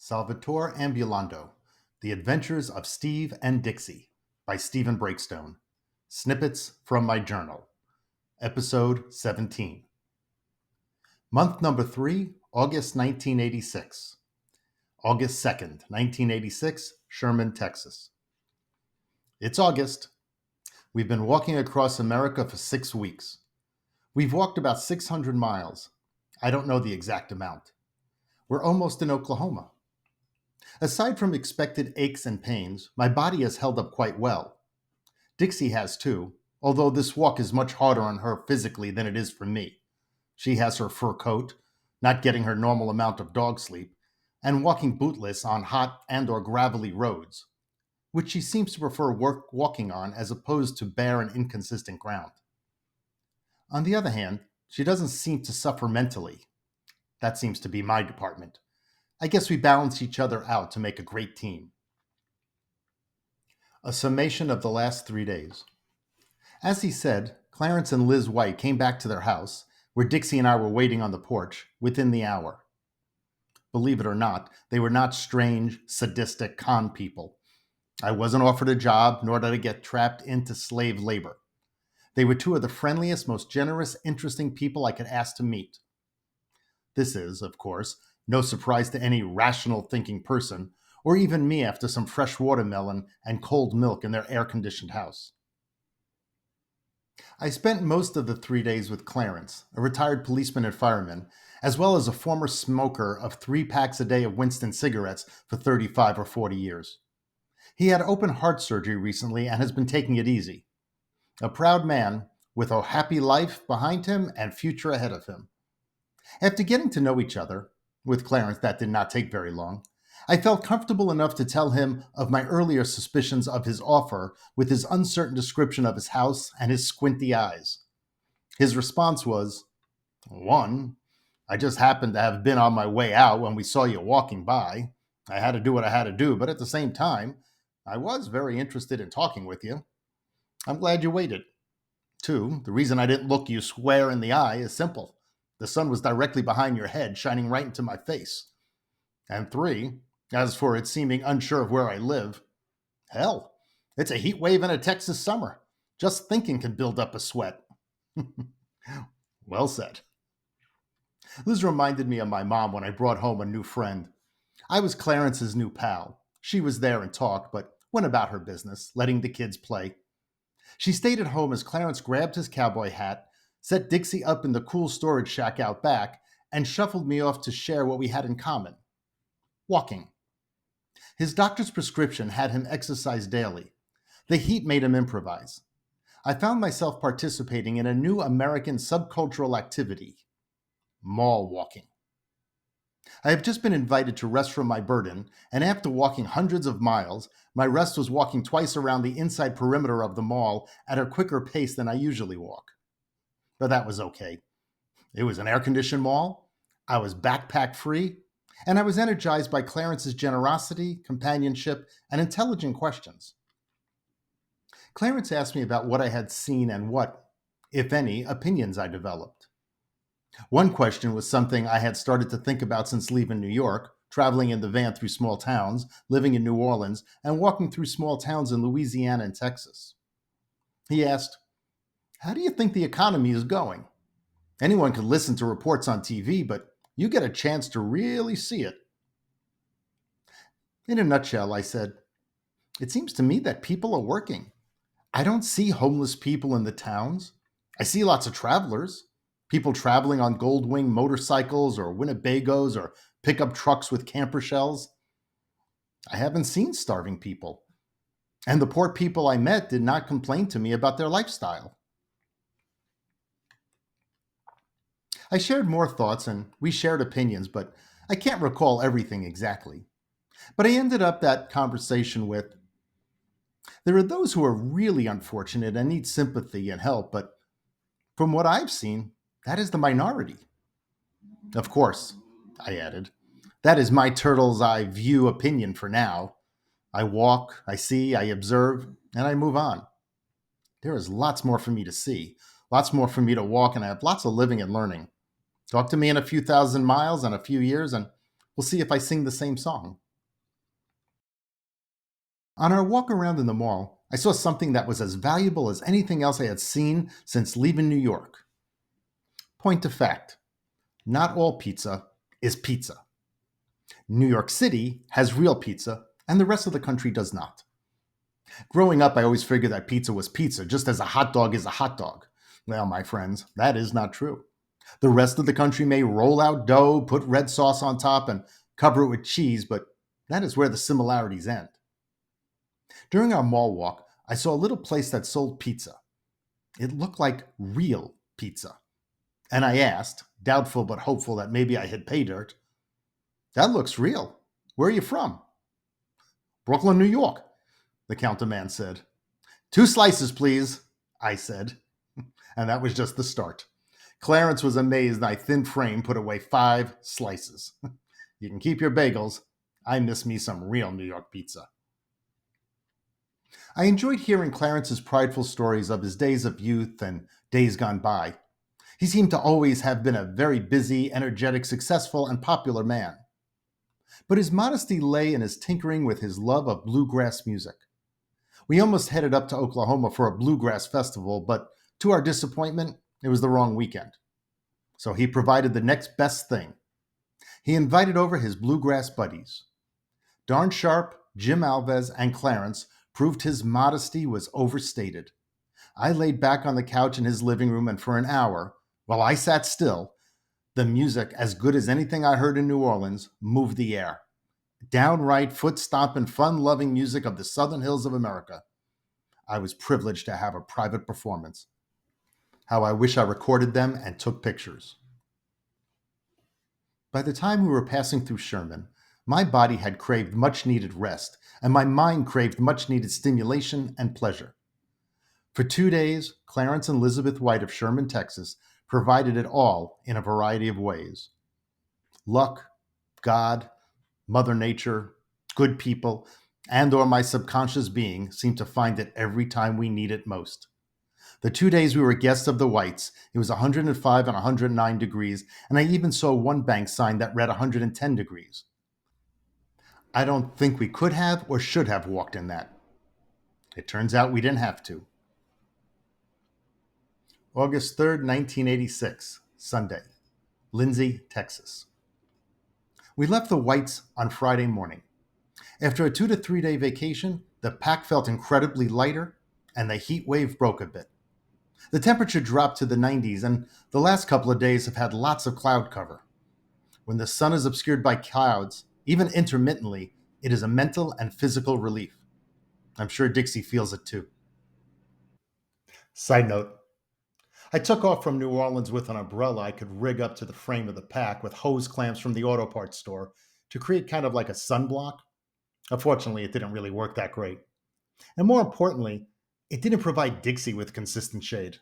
Solvitur Ambulando, The Adventures of Steve and Dixie by Stephen Breakstone. Snippets from my journal. Episode 17. Month number 3, August 1986. August 2nd, 1986, Sherman, Texas. It's August. We've been walking across America for 6 weeks. We've walked about 600 miles. I don't know the exact amount. We're almost in Oklahoma. Aside from expected aches and pains, my body has held up quite well. Dixie has too, although this walk is much harder on her physically than it is for me. She has her fur coat, not getting her normal amount of dog sleep, and walking bootless on hot and or gravelly roads, which she seems to prefer walking on as opposed to bare and inconsistent ground. On the other hand, she doesn't seem to suffer mentally. That seems to be my department. I guess we balance each other out to make a great team. A summation of the last 3 days. As he said, Clarence and Liz White came back to their house, where Dixie and I were waiting on the porch, within the hour. Believe it or not, they were not strange, sadistic con people. I wasn't offered a job, nor did I get trapped into slave labor. They were two of the friendliest, most generous, interesting people I could ask to meet. This is, of course, no surprise to any rational thinking person, or even me after some fresh watermelon and cold milk in their air-conditioned house. I spent most of the 3 days with Clarence, a retired policeman and fireman, as well as a former smoker of 3 packs a day of Winston cigarettes for 35 or 40 years. He had open heart surgery recently and has been taking it easy. A proud man with a happy life behind him and future ahead of him. After getting to know each other, with Clarence that did not take very long, I felt comfortable enough to tell him of my earlier suspicions of his offer with his uncertain description of his house and his squinty eyes. His response was, "1, I just happened to have been on my way out when we saw you walking by. I had to do what I had to do, but at the same time, I was very interested in talking with you. I'm glad you waited. 2, the reason I didn't look you square in the eye is simple. The sun was directly behind your head, shining right into my face. And 3, as for it seeming unsure of where I live, hell, it's a heat wave in a Texas summer. Just thinking can build up a sweat." Well said. Liz reminded me of my mom when I brought home a new friend. I was Clarence's new pal. She was there and talked, but went about her business, letting the kids play. She stayed at home as Clarence grabbed his cowboy hat, set Dixie up in the cool storage shack out back, and shuffled me off to share what we had in common: walking. His doctor's prescription had him exercise daily. The heat made him improvise. I found myself participating in a new American subcultural activity: mall walking. I have just been invited to rest from my burden, and after walking hundreds of miles, my rest was walking twice around the inside perimeter of the mall at a quicker pace than I usually walk. But that was okay. It was an air-conditioned mall, I was backpack-free, and I was energized by Clarence's generosity, companionship, and intelligent questions. Clarence asked me about what I had seen and what, if any, opinions I developed. One question was something I had started to think about since leaving New York, traveling in the van through small towns, living in New Orleans, and walking through small towns in Louisiana and Texas. He asked, "How do you think the economy is going? Anyone could listen to reports on TV, but you get a chance to really see it." In a nutshell, I said, "It seems to me that people are working. I don't see homeless people in the towns. I see lots of travelers, people traveling on Goldwing motorcycles or Winnebagos or pickup trucks with camper shells. I haven't seen starving people. And the poor people I met did not complain to me about their lifestyle." I shared more thoughts and we shared opinions, but I can't recall everything exactly. But I ended up that conversation with, "There are those who are really unfortunate and need sympathy and help, but from what I've seen, that is the minority." Of course, I added, that is my turtle's eye view opinion for now. I walk, I see, I observe, and I move on. There is lots more for me to see, lots more for me to walk, and I have lots of living and learning. Talk to me in a few thousand miles and a few years, and We'll see if I sing the same song. On our walk around in the mall, I saw something that was as valuable as anything else I had seen since leaving New York. Point of fact, not all pizza is pizza. New York City has real pizza, and the rest of the country does not. Growing up, I always figured that pizza was pizza, just as a hot dog is a hot dog. Well, my friends, that is not true. The rest of the country may roll out dough, put red sauce on top, and cover it with cheese, but that is where the similarities end. During our mall walk, I saw a little place that sold pizza. It looked like real pizza. And I asked, doubtful but hopeful that maybe I had pay dirt, "That looks real. Where are you from?" "Brooklyn, New York," the counterman said. "2 slices, please," I said. And that was just the start. Clarence was amazed my thin frame put away 5 slices. You can keep your bagels. I miss me some real New York pizza. I enjoyed hearing Clarence's prideful stories of his days of youth and days gone by. He seemed to always have been a very busy, energetic, successful, and popular man. But his modesty lay in his tinkering with his love of bluegrass music. We almost headed up to Oklahoma for a bluegrass festival, but to our disappointment, it was the wrong weekend. So he provided the next best thing. He invited over his bluegrass buddies. Darn Sharp, Jim Alves, and Clarence proved his modesty was overstated. I laid back on the couch in his living room, and for an hour, while I sat still, the music, as good as anything I heard in New Orleans, moved the air. Downright foot-stomping, fun-loving music of the southern hills of America. I was privileged to have a private performance. How I wish I recorded them and took pictures. By the time we were passing through Sherman, my body had craved much-needed rest, and my mind craved much-needed stimulation and pleasure. For 2 days, Clarence and Elizabeth White of Sherman, Texas, provided it all in a variety of ways. Luck, God, Mother Nature, good people, and or my subconscious being seemed to find it every time we need it most. The 2 days we were guests of the Whites, it was 105 and 109 degrees, and I even saw one bank sign that read 110 degrees. I don't think we could have or should have walked in that. It turns out we didn't have to. August 3rd, 1986, Sunday, Lindsay, Texas. We left the Whites on Friday morning. After a 2 to 3 day vacation, the pack felt incredibly lighter and the heat wave broke a bit. The temperature dropped to the 90s, and the last couple of days have had lots of cloud cover. When the sun is obscured by clouds, even intermittently, it is a mental and physical relief. I'm sure Dixie feels it too. Side note, I took off from New Orleans with an umbrella I could rig up to the frame of the pack with hose clamps from the auto parts store to create kind of like a sunblock. Unfortunately, it didn't really work that great. And more importantly, it didn't provide Dixie with consistent shade.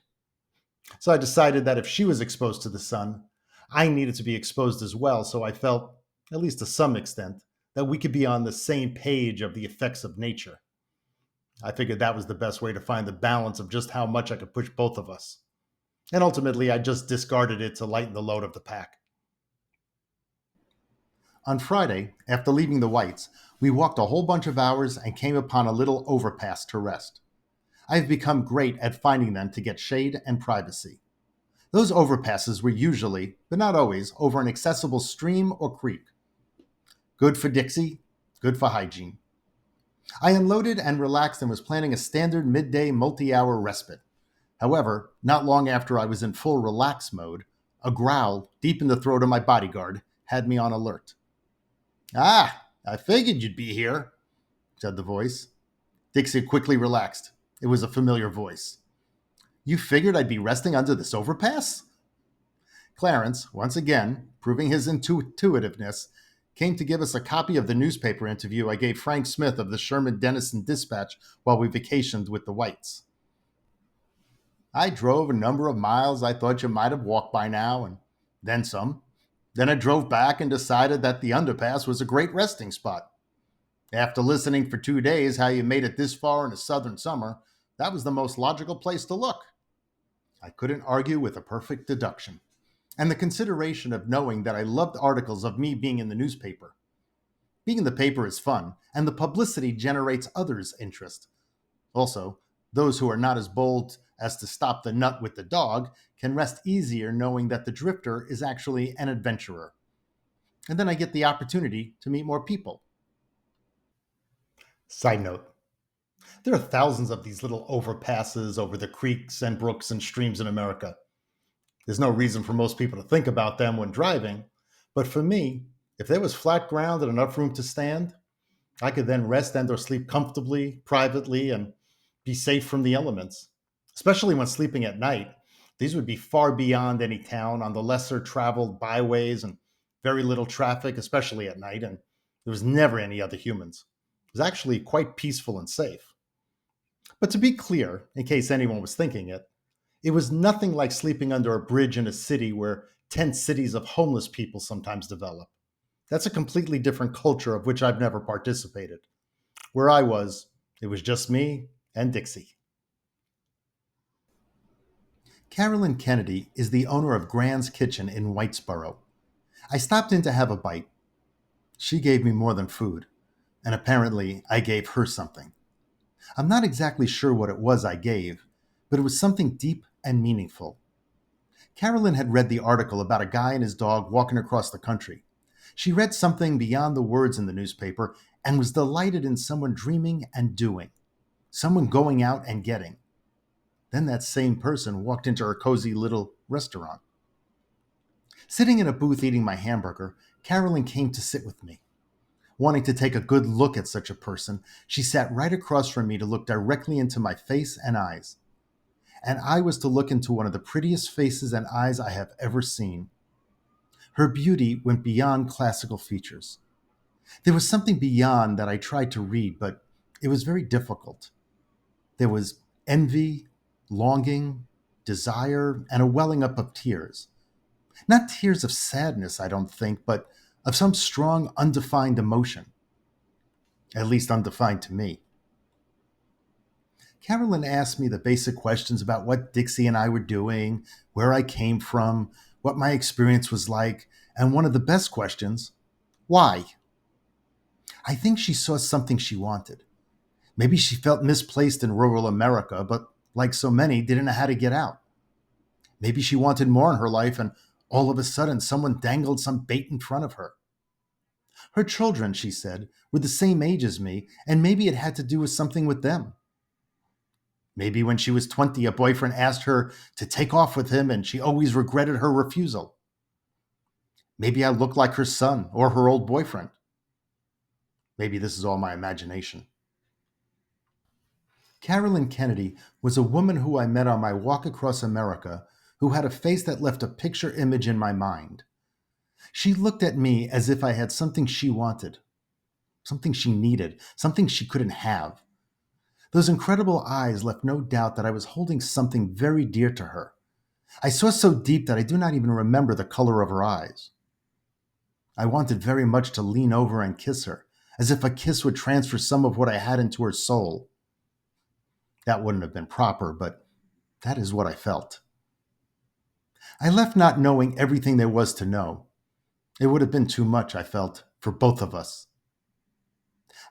So I decided that if she was exposed to the sun, I needed to be exposed as well, so I felt, at least to some extent, that we could be on the same page of the effects of nature. I figured that was the best way to find the balance of just how much I could push both of us. And ultimately, I just discarded it to lighten the load of the pack. On Friday, after leaving the Whites, we walked a whole bunch of hours and came upon a little overpass to rest. I have become great at finding them to get shade and privacy. Those overpasses were usually, but not always, over an accessible stream or creek. Good for Dixie, good for hygiene. I unloaded and relaxed and was planning a standard midday multi-hour respite. However, not long after I was in full relax mode, a growl deep in the throat of my bodyguard had me on alert. "Ah, I figured you'd be here," said the voice. Dixie quickly relaxed. It was a familiar voice. "You figured I'd be resting under this overpass?" Clarence, once again, proving his intuitiveness, came to give us a copy of the newspaper interview I gave Frank Smith of the Sherman Denison Dispatch while we vacationed with the Whites. "I drove a number of miles I thought you might have walked by now, and then some. Then I drove back and decided that the underpass was a great resting spot. After listening for 2 days how you made it this far in a southern summer, that was the most logical place to look." I couldn't argue with a perfect deduction. and the consideration of knowing that I loved articles of me being in the newspaper. Being in the paper is fun, and the publicity generates others' interest. Also, those who are not as bold as to stop the nut with the dog can rest easier knowing that the drifter is actually an adventurer. And then I get the opportunity to meet more people. Side note: there are thousands of these little overpasses over the creeks and brooks and streams in America. There's no reason for most people to think about them when driving, but for me, if there was flat ground and enough room to stand, I could then rest and or sleep comfortably, privately, and be safe from the elements. Especially when sleeping at night, these would be far beyond any town on the lesser traveled byways and very little traffic, especially at night, and there was never any other humans. It was actually quite peaceful and safe. But to be clear, in case anyone was thinking it was nothing like sleeping under a bridge in a city where tent cities of homeless people sometimes develop. That's a completely different culture of which I've never participated. Where I was, it was just me and Dixie. Carolyn Kennedy is the owner of Grand's Kitchen in Whitesboro. I stopped in to have a bite. She gave me more than food, and apparently I gave her something. I'm not exactly sure what it was I gave, but it was something deep and meaningful. Carolyn had read the article about a guy and his dog walking across the country. She read something beyond the words in the newspaper and was delighted in someone dreaming and doing, someone going out and getting. Then that same person walked into her cozy little restaurant. Sitting in a booth eating my hamburger, Carolyn came to sit with me. Wanting to take a good look at such a person, she sat right across from me to look directly into my face and eyes. And I was to look into one of the prettiest faces and eyes I have ever seen. Her beauty went beyond classical features. There was something beyond that I tried to read, but it was very difficult. There was envy, longing, desire, and a welling up of tears. Not tears of sadness, I don't think, but of some strong, undefined emotion, at least undefined to me. Carolyn asked me the basic questions about what Dixie and I were doing, where I came from, what my experience was like, and one of the best questions: why? I think she saw something she wanted. Maybe she felt misplaced in rural America, but like so many, didn't know how to get out. Maybe she wanted more in her life, and all of a sudden, someone dangled some bait in front of her. Her children, she said, were the same age as me, and maybe it had to do with something with them. Maybe when she was 20, a boyfriend asked her to take off with him, and she always regretted her refusal. Maybe I looked like her son or her old boyfriend. Maybe this is all my imagination. Carolyn Kennedy was a woman who I met on my walk across America who had a face that left a picture image in my mind. She looked at me as if I had something she wanted, something she needed, something she couldn't have. Those incredible eyes left no doubt that I was holding something very dear to her. I saw so deep that I do not even remember the color of her eyes. I wanted very much to lean over and kiss her, as if a kiss would transfer some of what I had into her soul. That wouldn't have been proper, but that is what I felt. I left not knowing everything there was to know. It would have been too much, I felt, for both of us.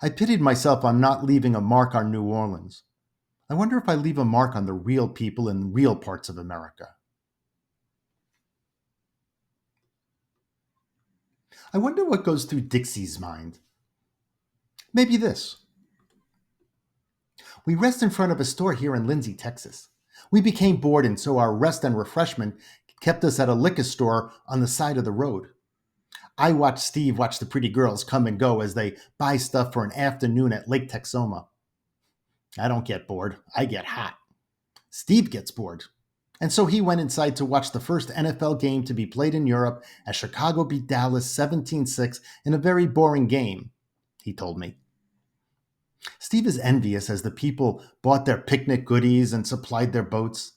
I pitied myself on not leaving a mark on New Orleans. I wonder if I leave a mark on the real people in real parts of America. I wonder what goes through Dixie's mind. Maybe this. We rest in front of a store here in Lindsay, Texas. We became bored, and so our rest and refreshment kept us at a liquor store on the side of the road. I watched Steve watch the pretty girls come and go as they buy stuff for an afternoon at Lake Texoma. I don't get bored, I get hot. Steve gets bored. And so he went inside to watch the first NFL game to be played in Europe as Chicago beat Dallas 17-6 in a very boring game, he told me. Steve is envious as the people bought their picnic goodies and supplied their boats.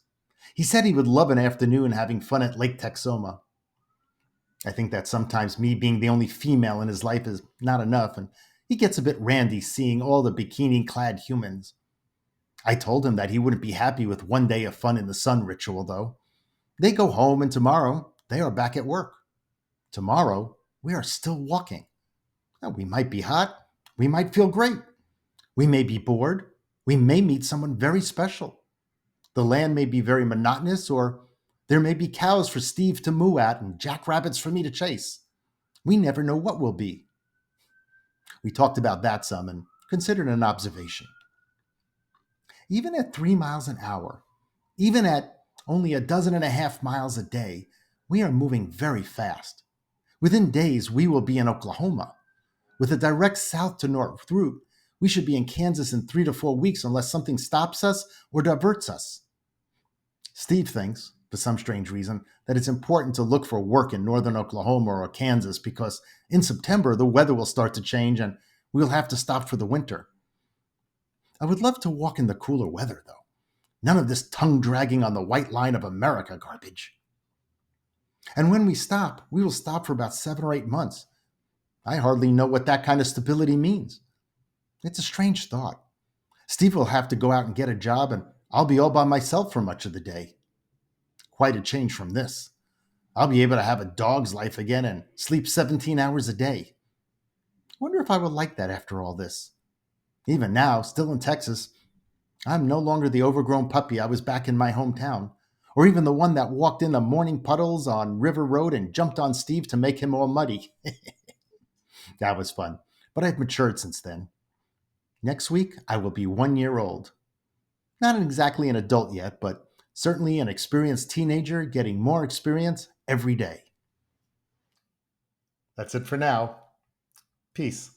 He said he would love an afternoon having fun at Lake Texoma. I think that sometimes me being the only female in his life is not enough, and he gets a bit randy seeing all the bikini-clad humans. I told him that he wouldn't be happy with one day of fun in the sun ritual, though. They go home, and tomorrow they are back at work. Tomorrow, we are still walking. Now, we might be hot. We might feel great. We may be bored. We may meet someone very special. The land may be very monotonous, or there may be cows for Steve to moo at and jackrabbits for me to chase. We never know what will be. We talked about that some and considered an observation. Even at 3 miles an hour, even at only a dozen and a half miles a day, we are moving very fast. Within days, we will be in Oklahoma. With a direct south to north route, we should be in Kansas in 3 to 4 weeks unless something stops us or diverts us. Steve thinks, for some strange reason, that it's important to look for work in northern Oklahoma or Kansas because in September the weather will start to change and we'll have to stop for the winter. I would love to walk in the cooler weather, though. None of this tongue dragging on the white line of America garbage. And when we stop, we will stop for about 7 or 8 months. I hardly know what that kind of stability means. It's a strange thought. Steve will have to go out and get a job, and I'll be all by myself for much of the day. Quite a change from this. I'll be able to have a dog's life again and sleep 17 hours a day. I wonder if I would like that after all this. Even now, still in Texas, I'm no longer the overgrown puppy I was back in my hometown, or even the one that walked in the morning puddles on River Road and jumped on Steve to make him all muddy. That was fun, but I've matured since then. Next week, I will be 1 year old. Not exactly an adult yet, but certainly an experienced teenager getting more experience every day. That's it for now. Peace.